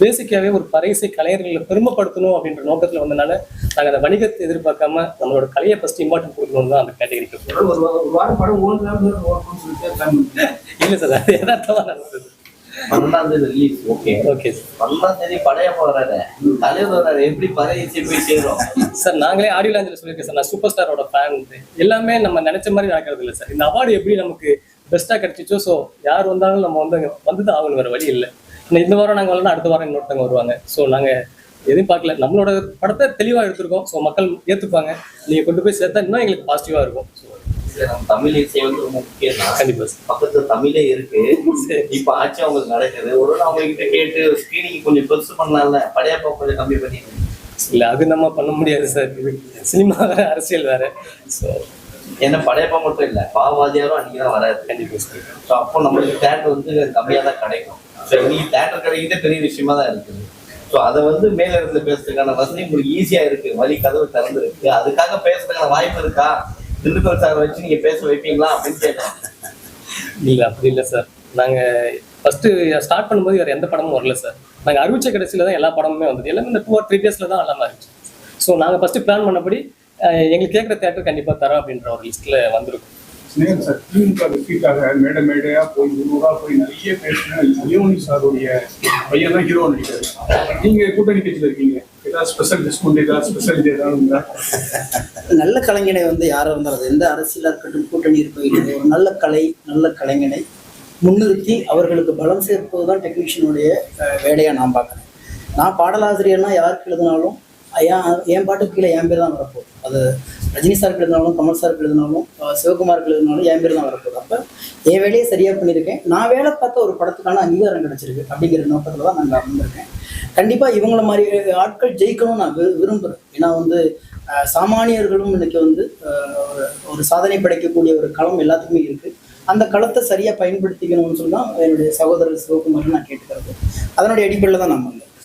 பேசிக்காவே ஒரு பறையிசை கலைஞர்களை பெருமைப்படுத்தணும் அப்படின்ற நோக்கத்துல வந்தனால நாங்க அந்த வணிகத்தை எதிர்பார்க்காம நம்மளோட கலையை ஃபர்ஸ்ட் இம்பார்ட்டன்ட் கொடுக்கணும்னு தான் அந்த கேட்டகரிக்கு. ஒரு வாரம் படம் இல்ல சார், அது எதார்த்தமா நடந்தது. 12ஆம் தேதி ரிலீஸ். Okay okay sir. 12ஆம் தேதி படையப்பா வராரு, தலைவர் வராரு, எப்படி பறையிசை போய் சேரும் சார்? நாங்களே ஆடியோ லாஞ்சில் சொல்லியிருக்கேன் சார், நான் சூப்பர் ஸ்டாரோட ஃபேன். எல்லாமே நம்ம நினைச்ச மாதிரி நடக்கிறது இல்லை சார். இந்த அவார்டு எப்படி நமக்கு பெஸ்ட்டாக கிடைச்சிச்சோ, ஸோ யார் வந்தாலும் நம்ம வந்து ஆகணும், வேறு வழி இல்லை. இந்த வாரம் நாங்கள் வரலாம், அடுத்த வாரம் இன்னொருத்தவங்க வருவாங்க. ஸோ நாங்கள் எதையும் பார்க்கல, நம்மளோட படத்தை தெளிவாக எடுத்திருக்கோம். ஸோ மக்கள் ஏற்றுப்பாங்க, நீங்கள் கொண்டு போய் சேர்த்தா இன்னும் எங்களுக்கு பாசிட்டிவாக இருக்கும். நம்ம தமிழ் இசை வந்து ரொம்ப முக்கியம் தான். கண்டிப்பா பக்கத்துல தமிழே இருக்கு. இப்ப ஆட்சி அவங்களுக்கு நடக்குது. ஒரு நாள் அவங்க கிட்ட கேட்டு ஸ்கிரீனிங் கொஞ்சம் பெருசு பண்ணலாம்ல, படையப்பா கொஞ்சம் கம்மி பண்ணி. இல்லை, அது நம்ம பண்ண முடியாது சார். இது சினிமா வேற, அரசியல் வேற. ஸோ ஏன்னா படையப்பா மட்டும் இல்லை, பாவாதியாரும் அன்னைக்குதான் வராது. கண்டிப்பா சார். ஸோ அப்போ நம்மளுக்கு தேட்டர் வந்து கம்மியாக தான் கிடைக்கும். ஸோ இன்னைக்கு தேட்டர் கிடைக்கிறதே பெரிய விஷயமா தான் இருக்குது. ஸோ அதை வந்து மேல இருந்து பேசுறதுக்கான வசதி உங்களுக்கு ஈஸியா இருக்கு, வழி கதவு திறந்துருக்கு. அதுக்காக பேசுறதுக்கான வாய்ப்பு இருக்கா? திண்டுக்கல் சார் வச்சு நீங்க பேச வைப்பீங்களா அப்படின்னு கேட்டோம். இல்லை, அப்படி இல்லை சார். நாங்கள் ஃபர்ஸ்ட்டு ஸ்டார்ட் பண்ணும்போது வேறு எந்த படமும் வரல சார். நாங்கள் அறிவிச்ச கடைசியில் தான் எல்லா படமுமே வந்தது. எல்லாமே இந்த 2 or 3 days தான் எல்லாமே இருந்துச்சு. ஸோ நாங்கள் ஃபஸ்ட்டு பிளான் பண்ணபடி எங்களுக்கு கேட்குற தேட்டர் கண்டிப்பாக தரோம் அப்படின்ற ஒரு லிஸ்ட்டில் வந்திருக்கும். ஸ்னேகன் சார் திமுக வெற்றிக்காக மேடையா போய் ஊரா போய் நிறைய பேசினேன். அயோனி சாருடைய பையன் தான் ஹீரோ நடிக்காரு. நீங்க கூட்டணி கட்சியில் இருக்கீங்க, ஏதாவது ஸ்பெஷல் டிஸ்கவுண்ட், ஏதாவது ஸ்பெஷல் ஏதாவது? நல்ல கலைஞனை வந்து யாரும் இருந்தாலும் எந்த அரசியலாக இருக்கட்டும், கூட்டணி இருக்க ஒரு நல்ல கலைஞனை முன்னிறுத்தி அவர்களுக்கு பலம் சேர்ப்பது தான் டெக்னீஷியனுடைய வேலையாக நான் பார்க்குறேன். நான் பாடலாசிரியர்னா யாருக்கு எழுதினாலும் என் பாட்டுக்கு கீழே என் பேர் தான் வரப்போகுது. அது ரஜினி சாருக்கு எழுதினாலும், கமல் சாருக்கு எழுதினாலும், சிவகுமாருக்கு எழுதினாலும் என் பேர் தான் வரப்போகுது. அப்போ என் வேலையை சரியாக பண்ணியிருக்கேன். நான் வேலை பார்த்த ஒரு படத்துக்கான அங்கீகாரம் கிடைச்சிருக்கு அப்படிங்கிற நோக்கத்தில் தான் நாங்கள் வந்திருக்கேன். கண்டிப்பாக இவங்கள மாதிரி ஆட்கள் ஜெயிக்கணும்னு நான் விரும்புகிறேன். ஏன்னா வந்து சாமானியர்களும் இன்னைக்கு வந்து ஒரு சாதனை படைக்கக்கூடிய ஒரு களம் எல்லாத்துக்குமே இருக்குது. அந்த களத்தை சரியாக பயன்படுத்திக்கணும்னு சொல்லி தான் என்னுடைய சகோதரர் சிவகுமார் நான் கேட்டுக்கிறது. அதனுடைய அடிப்படையில் தான் நான் வந்தேன்.